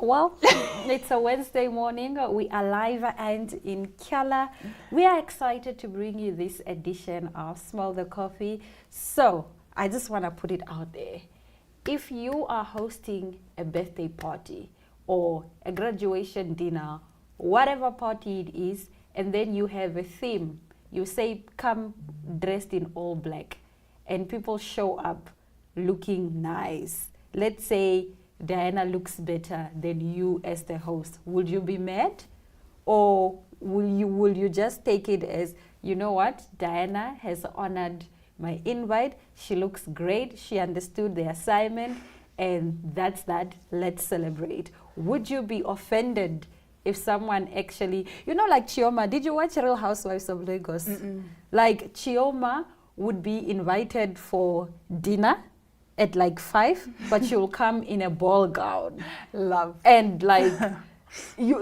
Well, it's a Wednesday morning. We are live and in Kiala. We are excited to bring you this edition of Smell the Coffee. So, I just want to put it out there. If you are hosting a birthday party or a graduation dinner, whatever party it is, and then you have a theme, you say come dressed in all black, and people show up looking nice. Let's say Diana looks better than you as the host. Would you be mad? Or will you just take it as, you know what, Diana has honored my invite, she looks great, she understood the assignment, and that's that, let's celebrate. Would you be offended if someone actually, you know, like Chioma, did you watch Real Housewives of Lagos? Like Chioma would be invited for dinner at like 5, but she will come in a ball gown. Love. And like,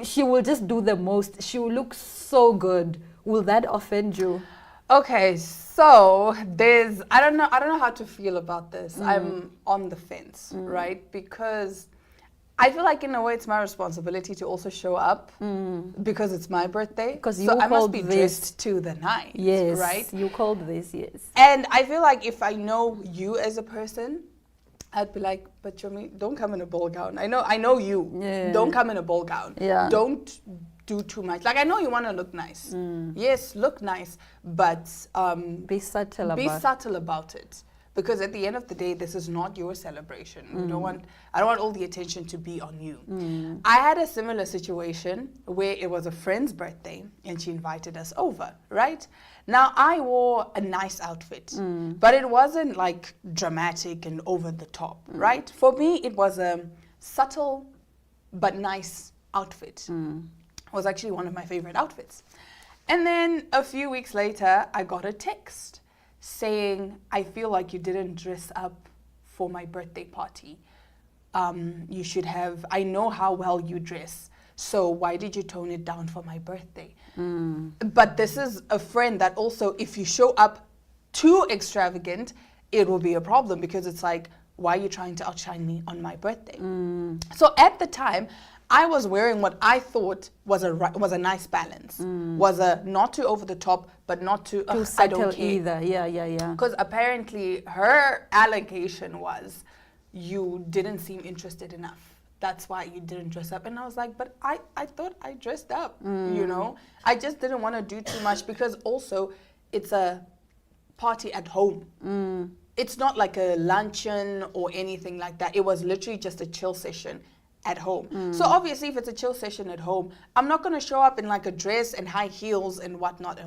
she will just do the most. She will look so good. Will that offend you? Okay, so I don't know how to feel about this. I'm on the fence, right? Because I feel like in a way it's my responsibility to also show up because it's my birthday. Because so I must be dressed to the nines, yes, right? You called this, yes. And I feel like if I know you as a person, I'd be like, but Chomi, don't come in a ball gown. I know you. Yeah. Don't come in a ball gown. Yeah. Don't do too much. Like, I know you want to look nice. Yes, look nice, but be subtle about it. Because at the end of the day, this is not your celebration. I don't want all the attention to be on you. I had a similar situation where it was a friend's birthday and she invited us over, right? Now, I wore a nice outfit, but it wasn't like dramatic and over the top, right? For me, it was a subtle but nice outfit. It was actually one of my favorite outfits. And then a few weeks later, I got a text saying, I feel like you didn't dress up for my birthday party. You should have, I know how well you dress, so why did you tone it down for my birthday? But this is a friend that also, if you show up too extravagant, it will be a problem because it's like, why are you trying to outshine me on my birthday? So at the time, I was wearing what I thought was a nice balance. Was a not too over the top, but not too subtle I don't care. either. Yeah. Because apparently her allegation was, you didn't seem interested enough. That's why you didn't dress up. And I was like, but I thought I dressed up, you know? I just didn't want to do too much because also it's a party at home. It's not like a luncheon or anything like that. It was literally just a chill session at home. So obviously if it's a chill session at home, I'm not going to show up in like a dress and high heels and whatnot.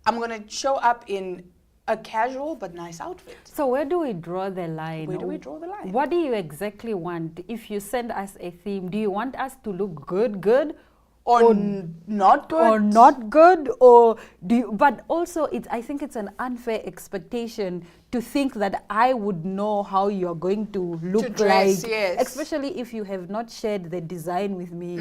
I'm going to show up in a casual but nice outfit. So where do we draw the line? Where do we draw the line? What do you exactly want? If you send us a theme, do you want us to look good? Or not good? Or not good? Or do you, but also I think it's an unfair expectation to think that I would know how you're going to look to dress, like. yes. Especially if you have not shared the design with me.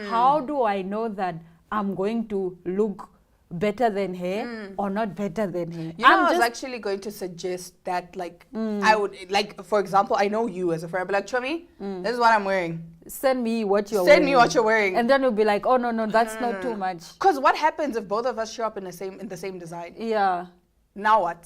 How do I know that I'm going to look better than her or not better than her? You know, I was actually going to suggest that, like, I would, like, for example, I know you as a friend, but like, Chomi, this is what I'm wearing. Send me what you're wearing. Send me what you're wearing. And then we'll be like, oh, no, that's not too much. Because what happens if both of us show up in the same design? Yeah. Now what?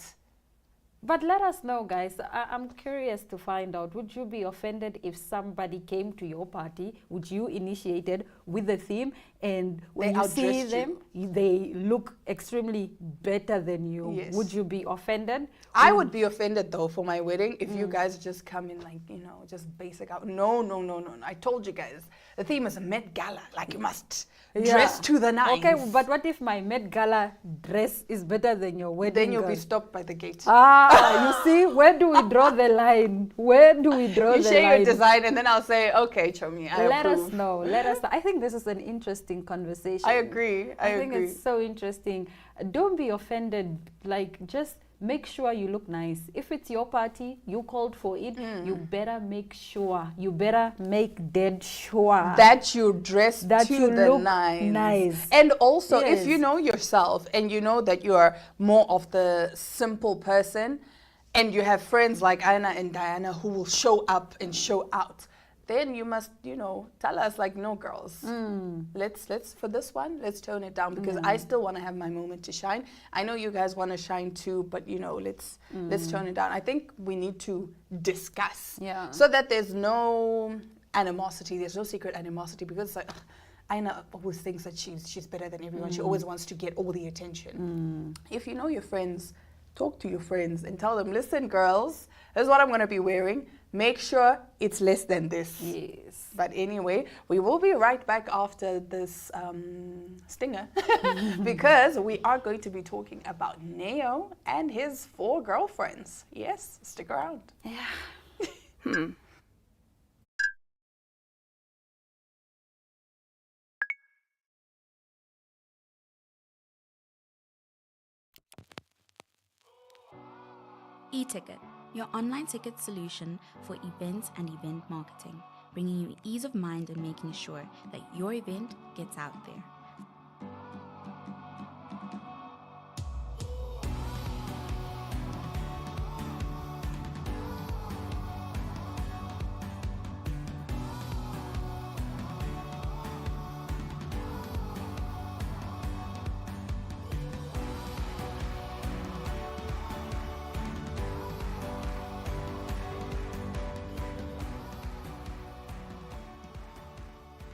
But let us know, guys. I'm curious to find out. Would you be offended if somebody came to your party, which you initiated with the theme, and when you see them, they look extremely better than you? Yes. Would you be offended? I would be offended, though, for my wedding if you guys just come in like, you know, just basic out. No. I told you guys, the theme is a Met Gala. Like, you must dress to the nines. Okay, but what if my Met Gala dress is better than your wedding Then you'll gown? be stopped by the gate. You see, where do we draw the line? Where do we draw the line? You share your design and then I'll say, okay, Chomi, I Let approve. us know. I think this is an interesting conversation. I agree. I think it's so interesting. Don't be offended. Like, just make sure you look nice. If it's your party, you called for it, you better make sure, you better make dead sure that you dress that to you the look nines. nice. And also, Yes. if you know yourself and you know that you are more of the simple person and you have friends like Anna and Diana who will show up and show out, then you must, tell us like, no, girls, let's for this one, let's tone it down, because I still want to have my moment to shine. I know you guys want to shine too, but let's tone it down. I think we need to discuss, so that there's no animosity, there's no secret animosity, because it's like, Aina always thinks that she's better than everyone. She always wants to get all the attention. If you know your friends, talk to your friends and tell them, listen, girls, this is what I'm going to be wearing. Make sure it's less than this. Yes. But anyway, we will be right back after this stinger because we are going to be talking about Neo and his 4 girlfriends. Yes, stick around. Yeah. eTicket, your online ticket solution for events and event marketing, bringing you ease of mind and making sure that your event gets out there.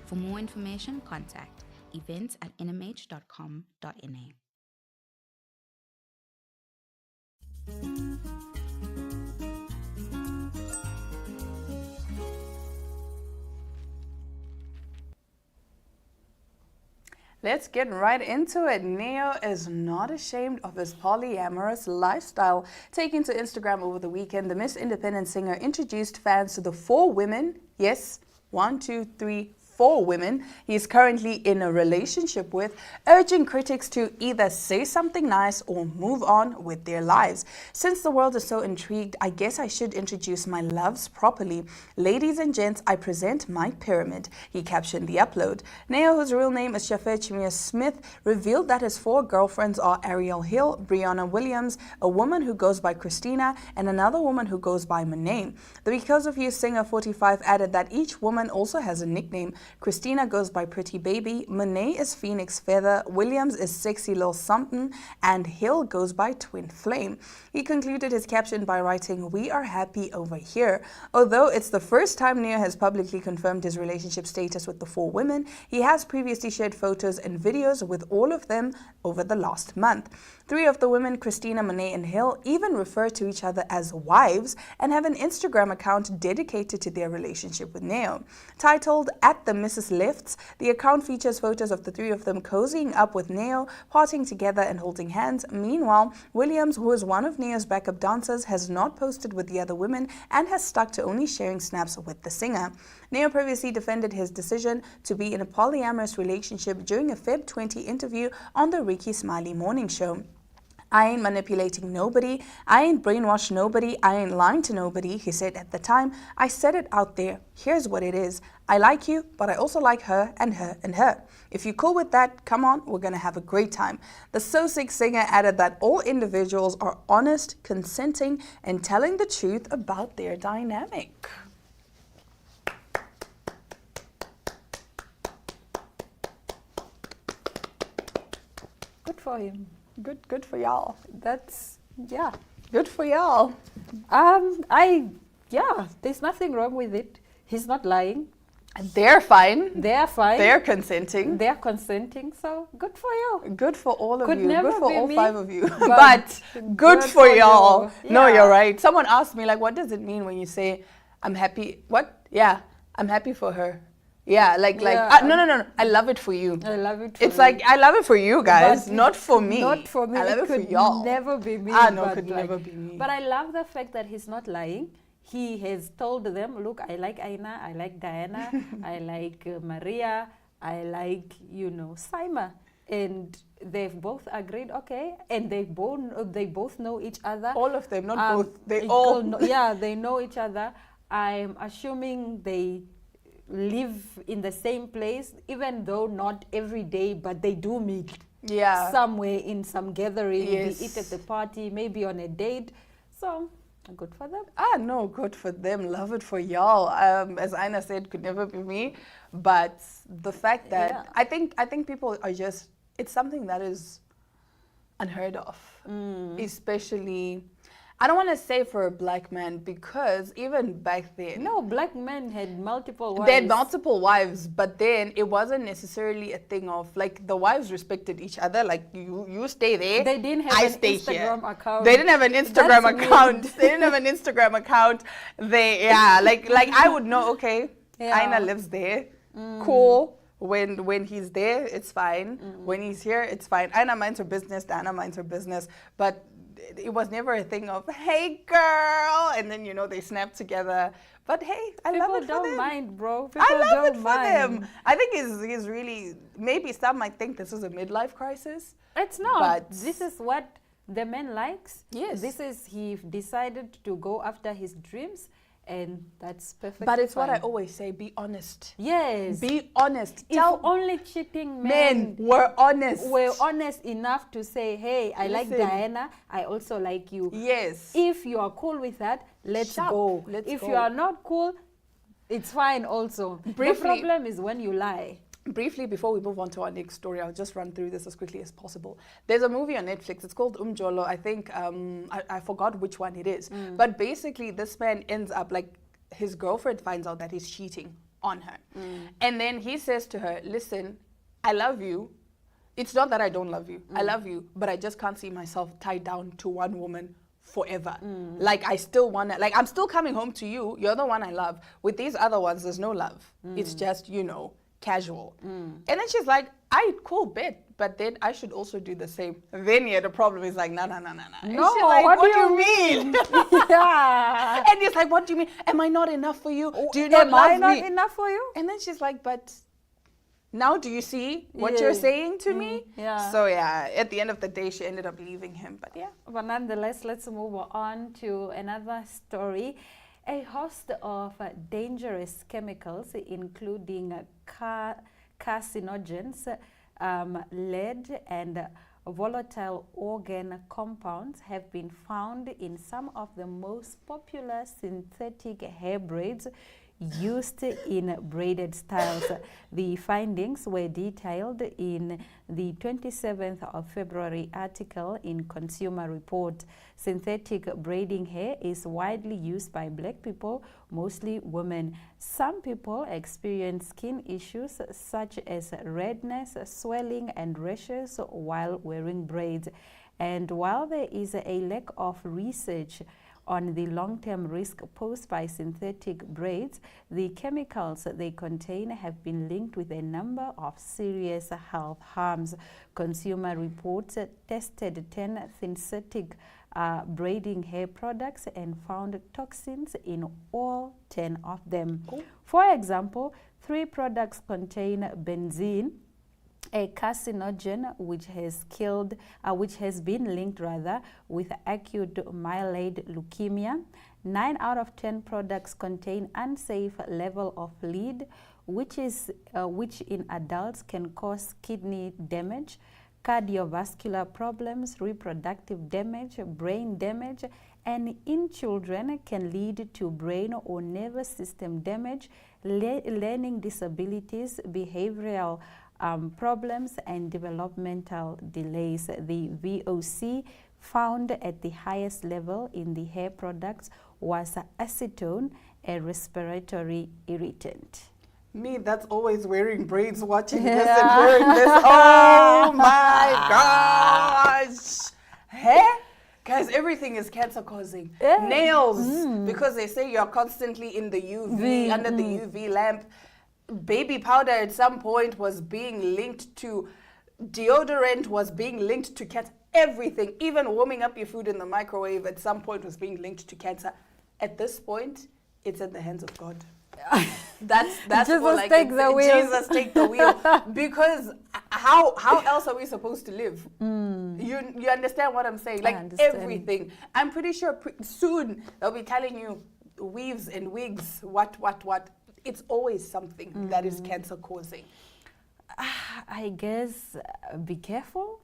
For more information, contact events@nmh.com.na. Let's get right into it. Neo is not ashamed of his polyamorous lifestyle. Taken to Instagram over the weekend, the Miss Independent singer introduced fans to the 4 women, yes, 1, 2, 3, 4 women he's currently in a relationship with, urging critics to either say something nice or move on with their lives. Since the world is so intrigued, I guess I should introduce my loves properly. Ladies and gents, I present my pyramid, he captioned the upload. Neo, whose real name is Shafet Chimia Smith, revealed that his 4 girlfriends are Ariel Hill, Brianna Williams, a woman who goes by Christina, and another woman who goes by Monet. The Because of You singer 45 added that each woman also has a nickname. Christina goes by Pretty Baby, Monet is Phoenix Feather, Williams is Sexy Lil Something, and Hill goes by Twin Flame. He concluded his caption by writing, "We are happy over here." Although it's the first time Neo has publicly confirmed his relationship status with the 4 women, he has previously shared photos and videos with all of them over the last month. 3 of the women, Christina, Monet, and Hill, even refer to each other as wives and have an Instagram account dedicated to their relationship with Neo. Titled "At the Mrs. Lifts," the account features photos of the 3 of them cozying up with Neo, partying together and holding hands. Meanwhile, Williams, who is one of Neo's backup dancers, has not posted with the other women and has stuck to only sharing snaps with the singer. Neo previously defended his decision to be in a polyamorous relationship during a Feb 20 interview on the Ricky Smiley Morning Show. "I ain't manipulating nobody, I ain't brainwashed nobody, I ain't lying to nobody," he said at the time. "I said it out there. Here's what it is. I like you, but I also like her and her and her. If you're cool with that, come on, we're gonna have a great time." The So Sick singer added that all individuals are honest, consenting, and telling the truth about their dynamic. Good for him. Good for y'all. That's, yeah. Good for y'all. There's nothing wrong with it. He's not lying. They're fine. They're fine. They're consenting. They're consenting, so good for you. Good for all of Could you. never Good for be all me, 5 of you. but But good for y'all. you. No, Yeah. you're right. Someone asked me, like, what does it mean when you say, "I'm happy"? What? Yeah, I'm happy for her. Yeah, Yeah. No. I love it for you. I love it for It's you. like, I love it for you guys, But not for me. Not for me. I love it for could y'all. never be me. Ah, no, but could never be me. But I love the fact that he's not lying. He has told them, look, I like Aina, I like Diana, I like Maria, I like, Saima. And they've both agreed, okay, and they both know each other. All of them, not both. They it all. they know each other. I'm assuming they live in the same place, even though not every day, but they do meet Yeah. somewhere in some gathering, Yes. we eat at the party, maybe on a date. So Good for them. Ah, no, good for them. Love it for y'all. As Aina said, could never be me. But the fact that Yeah. I think people are just, it's something that is unheard of, especially. I don't want to say for a black man, because even back then, No, black men had multiple wives. they had multiple wives, but then it wasn't necessarily a thing of like the wives respected each other. Like you stay there. They didn't have I an stay Instagram here. account. They didn't have an Instagram That's account. weird. They didn't have an Instagram account. They like I would know. Okay, Yeah. Aina lives there. Cool. When he's there, it's fine. When he's here, it's fine. Aina minds her business. Diana minds her business. But it was never a thing of, hey girl, and then they snap together. But hey, I love People it for don't them. mind, bro. People I love don't it for mind. them. I think he's really, maybe some might think this is a midlife crisis. It's not. But- This is what the man likes. Yes. This is, he decided to go after his dreams, and that's perfectly But it's fine. what I always say, be honest. Yes. Be honest. If Tell only cheating men men were honest. were honest enough to say, hey, I like Listen. Diana, I also like you. Yes. If you are cool with that, let's Sharp. go. Let's if go. you are not cool, it's fine also. Briefly- The problem is when you lie. Briefly, before we move on to our next story, I'll just run through this as quickly as possible. There's a movie on Netflix. It's called Umjolo. I think, I forgot which one it is. But basically, this man ends up, like, his girlfriend finds out that he's cheating on her. And then he says to her, listen, I love you. It's not that I don't love you. I love you, but I just can't see myself tied down to one woman forever. Like, I still want to, like, I'm still coming home to you. You're the one I love. With these other ones, there's no love. It's just, casual. And then she's like, cool, bet. But then I should also do the same. Then the problem is like, no. And No, she's like, what do you you mean? Yeah. And he's like, what do you mean? Am I not enough for you? Do you not Am love I not me? enough for you? And then she's like, but now do you see what you're Yeah. saying to me? yeah. So yeah, at the end of the day, she ended up leaving him. But yeah. But nonetheless, let's move on to another story. A host of dangerous chemicals, including carcinogens, lead, and volatile organ compounds, have been found in some of the most popular synthetic hair braids used in braided styles. The findings were detailed in the 27th of February article in Consumer Report. Synthetic braiding hair is widely used by black people, mostly women. Some people experience skin issues such as redness, swelling, and rashes while wearing braids. And while there is a lack of research on the long-term risk posed by synthetic braids, the chemicals they contain have been linked with a number of serious health harms. Consumer Reports tested 10 synthetic braiding hair products and found toxins in all 10 of them. Cool. For example, 3 products contain benzene, a carcinogen which has been linked with acute myeloid leukemia. 9 out of 10 products contain unsafe level of lead, which in adults can cause kidney damage, cardiovascular problems, reproductive damage, brain damage, and in children can lead to brain or nervous system damage, learning disabilities, behavioral problems, and developmental delays. The VOC found at the highest level in the hair products was acetone, a respiratory irritant. Me, that's always wearing braids, watching this and hearing this. Oh my gosh. Hair? Guys, everything is cancer causing. Yeah. Nails, because they say you're constantly in the UV, under the UV lamp. Baby powder at some point was being linked to deodorant, was being linked to cancer. Everything, even warming up your food in the microwave at some point was being linked to cancer. At this point, it's in the hands of God. That's Jesus all I take can the say. wheel. Jesus take the wheel. Because how else are we supposed to live? You understand what I'm saying? I Like understand. everything. I'm pretty sure soon they'll be telling you weaves and wigs, what. It's always something that is cancer causing. I guess be careful,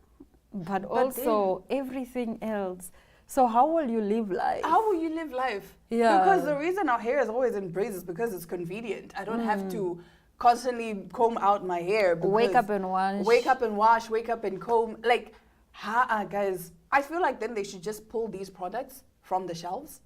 but also everything else. So how will you live life? How will you live life? Yeah. Because the reason our hair is always in braids is because it's convenient. I don't have to constantly comb out my hair. Wake up and wash. Wake up and wash, wake up and comb. Like, guys, I feel like then they should just pull these products from the shelves.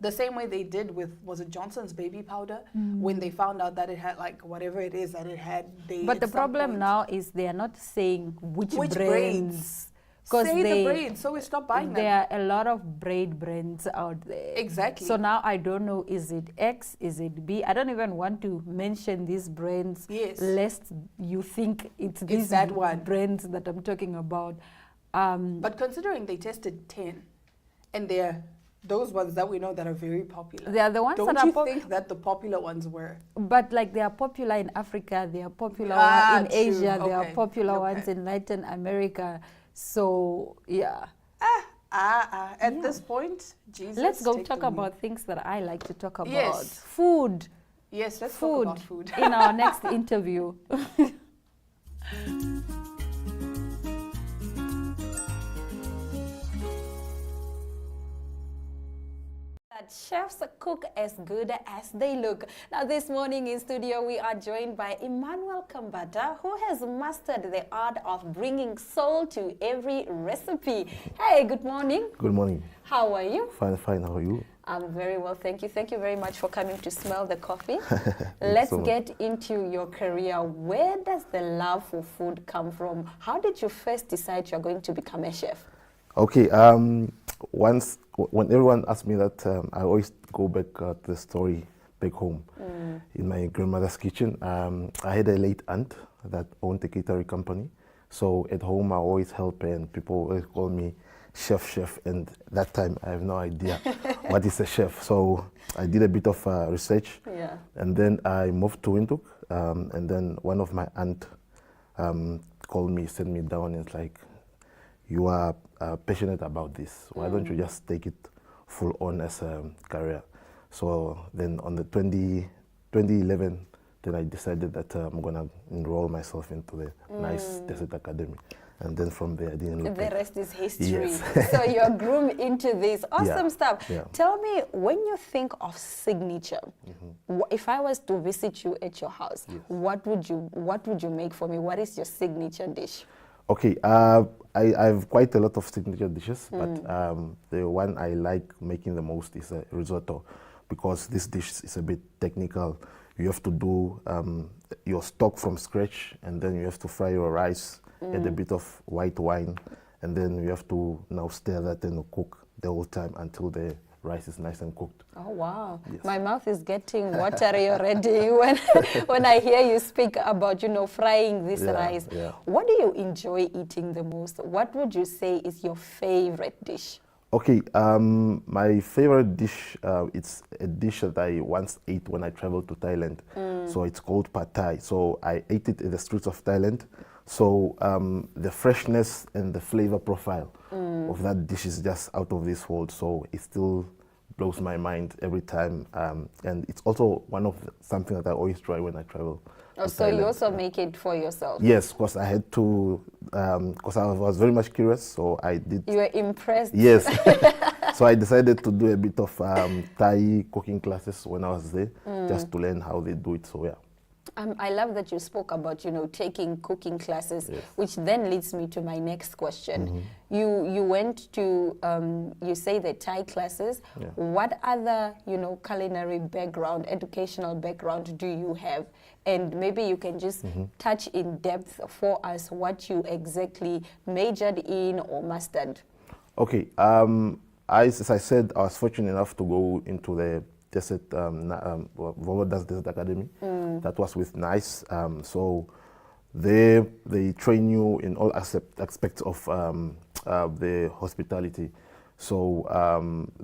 The same way they did with, was it Johnson's baby powder? When they found out that it had like whatever it is that it had. But the problem now is they are not saying which braids. brands. Say the braids, so we stop buying them. There are a lot of braid brands out there. Exactly. So now I don't know, is it X, is it B? I don't even want to mention these brands, Yes. lest you think it's these that one. brands that I'm talking about. But considering they tested 10, and they're those ones that we know that are very popular. They are the ones Don't that are you think that the popular ones were? But like they are popular in Africa, they are popular in true. Asia, they are Okay. popular ones Okay. in Latin America. So yeah. At this point, Jesus. Let's go take talk the lead. about things that I like to talk about. Yes. Food. Yes, let's talk Food about food. in our next interview. That chefs cook as good as they look. Now this morning in studio we are joined by Emmanuel Kambata, who has mastered the art of bringing soul to every recipe. Hey, good morning. Good morning. How are you? Fine, fine. How are you? I'm very well, thank you. Thank you very much for coming to Smell the Coffee. you Let's so much. get into your career. Where does the love for food come from? How did you first decide you're going to become a chef? Okay. When everyone asks me that, I always go back to the story back home in my grandmother's kitchen. I had a late aunt that owned a catering company. So at home, I always help, and people always call me chef. And that time, I have no idea what is a chef. So I did a bit of research. Yeah. And then I moved to Windhoek. And then one of my aunt called me, sent me down, and it's like, you are passionate about this. Why don't you just take it full on as a career? So then on the 2011, then I decided that I'm going to enroll myself into the NICE Desert Academy. And then from there, I didn't look The back. rest is history. Yes. So you're groomed into this. Awesome stuff. Yeah. Tell me, when you think of signature, if I was to visit you at your house, what would you make for me? What is your signature dish? Okay, I have quite a lot of signature dishes, but the one I like making the most is a risotto, because this dish is a bit technical. You have to do your stock from scratch, and then you have to fry your rice, add a bit of white wine, and then you have to now stir that and cook the whole time until the rice is nice and cooked. Oh, wow. Yes. My mouth is getting watery already when I hear you speak about, frying this Yeah, rice. yeah. What do you enjoy eating the most? What would you say is your favorite dish? Okay, my favorite dish, it's a dish that I once ate when I traveled to Thailand. So it's called Pad Thai. So I ate it in the streets of Thailand. So the freshness and the flavor profile of that dish is just out of this world. So it still blows my mind every time. And it's also something that I always try when I travel. Oh, to so you Thailand. also make it for yourself? Yes, because I had to, because I was very much curious, so I did. You were impressed? Yes. So I decided to do a bit of Thai cooking classes when I was there, just to learn how they do it. So yeah. I love that you spoke about, taking cooking classes, Yes. which then leads me to my next question. Mm-hmm. You went to, you say the Thai classes. Yeah. What other, culinary background, educational background do you have? And maybe you can just touch in depth for us what you exactly majored in or mastered. Okay. As I said, I was fortunate enough to go into the Desert, Volvodas Desert Academy. That was with NICE. So they train you in all aspects of the hospitality. So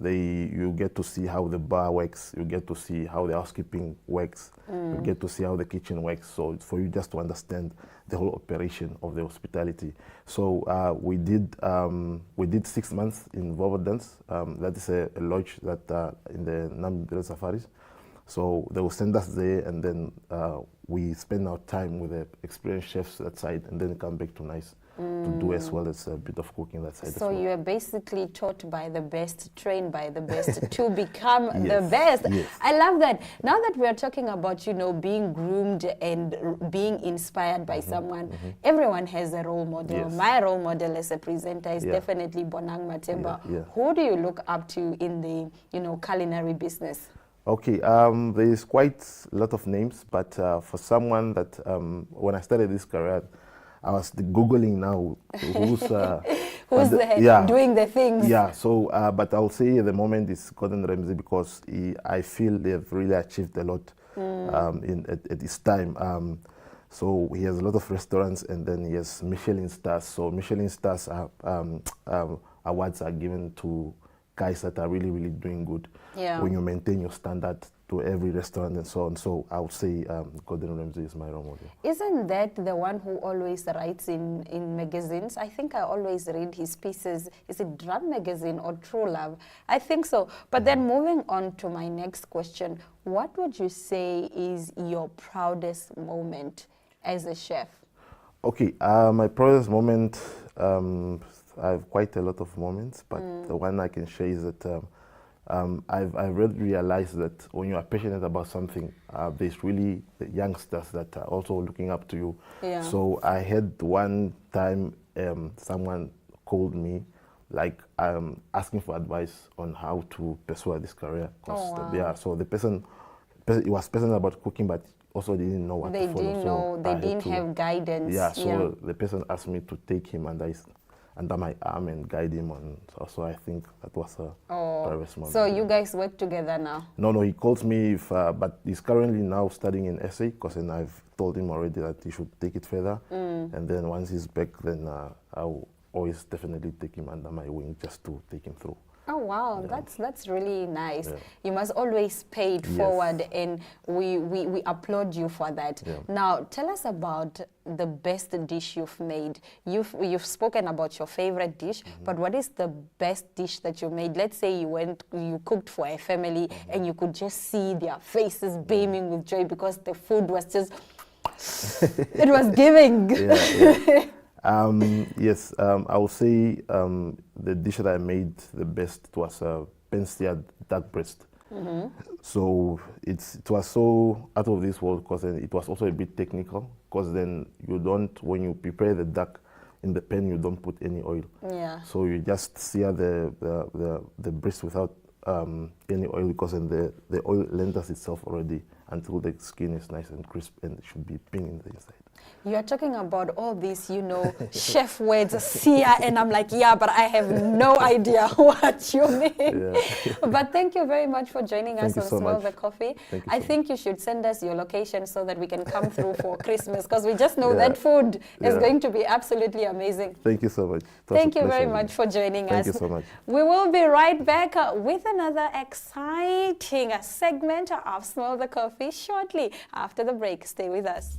you get to see how the bar works, you get to see how the housekeeping works, you get to see how the kitchen works. So it's for you just to understand the whole operation of the hospitality. So we did 6 months in Volvodans. That is a lodge that in the Namibia Safaris. So they will send us there, and then we spend our time with the experienced chefs that side, and then come back to Nice to do as well as a bit of cooking that side. as So well. you are basically taught by the best, trained by the best to become the Yes, best. yes. I love that. Now that we are talking about, being groomed and being inspired by someone, everyone has a role model. Yes. My role model as a presenter is Yeah. definitely Bonang Matemba. Yeah, yeah. Who do you look up to in the, culinary business? Okay, there is quite a lot of names, but for someone that when I started this career, I was Googling now who's Who's doing the things? Yeah, so but I'll say at the moment it's Gordon Ramsay because I feel they've really achieved a lot at this time. So he has a lot of restaurants, and then he has Michelin stars. So Michelin stars awards are given to guys that are really, really doing good. Yeah. When you maintain your standard to every restaurant and so on. So I would say Gordon Ramsay is my role model. Isn't that the one who always writes in magazines? I think I always read his pieces. Is it Drum Magazine or True Love? I think so. But then moving on to my next question, what would you say is your proudest moment as a chef? Okay, my proudest moment, I have quite a lot of moments, but the one I can share is that I've really realized that when you are passionate about something, there's really the youngsters that are also looking up to you. Yeah. So I had one time someone called me, like asking for advice on how to pursue this career. Oh, wow. Yeah, so the person, he was passionate about cooking, but also didn't know what They to follow. didn't So know, they I had didn't to- have guidance. Yeah, so the person asked me to take him under my arm and guide him on. So I think that was a proudest moment. So you guys work together now? No, he calls me, but he's currently now studying in SA, because then I've told him already that he should take it further. And then once he's back, then I'll always definitely take him under my wing just to take him through. Oh wow, that's really nice. Yeah. You must always pay it Yes. forward, and we applaud you for that. Yeah. Now tell us about the best dish you've made. You've spoken about your favorite dish, but what is the best dish that you made? Let's say you cooked for a family and you could just see their faces beaming with joy because the food was just it was giving. Yeah. Yes, I will say the dish that I made the best was pen-seared duck breast. So it was so out of this world because it was also a bit technical, because then when you prepare the duck in the pan, you don't put any oil. Yeah. So you just sear the breast without any oil, because then the oil lenders itself already until the skin is nice and crisp and it should be pink in the inside. You are talking about all these, chef words, sear, and I'm like, yeah, but I have no idea what you mean. Yeah. But thank you very much for joining us Thank you on so Smell much. the Coffee. Thank you I so think you should send us your location so that we can come through for Christmas, because we just know Yeah. that food is Yeah. going to be absolutely amazing. Thank you so much. It was Thank a you very pleasure. much for joining us. Thank you so much. We will be right back with another exciting segment of Smell the Coffee shortly after the break. Stay with us.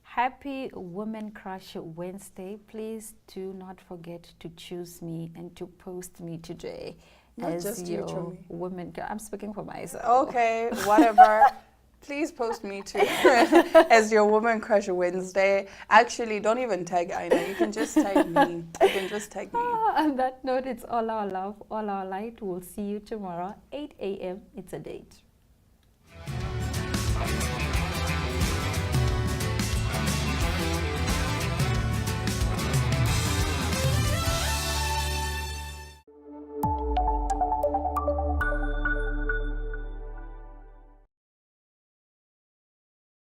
Happy Women Crush Wednesday. Please do not forget to choose me and to post me today Not as just you, your Chomi. woman. I'm speaking for myself. Okay, whatever. Please post me too as your Woman Crush Wednesday. Actually, don't even tag Aina. You can just tag me. You can just tag me. On that note, it's all our love, all our light. We'll see you tomorrow, 8 a.m. It's a date.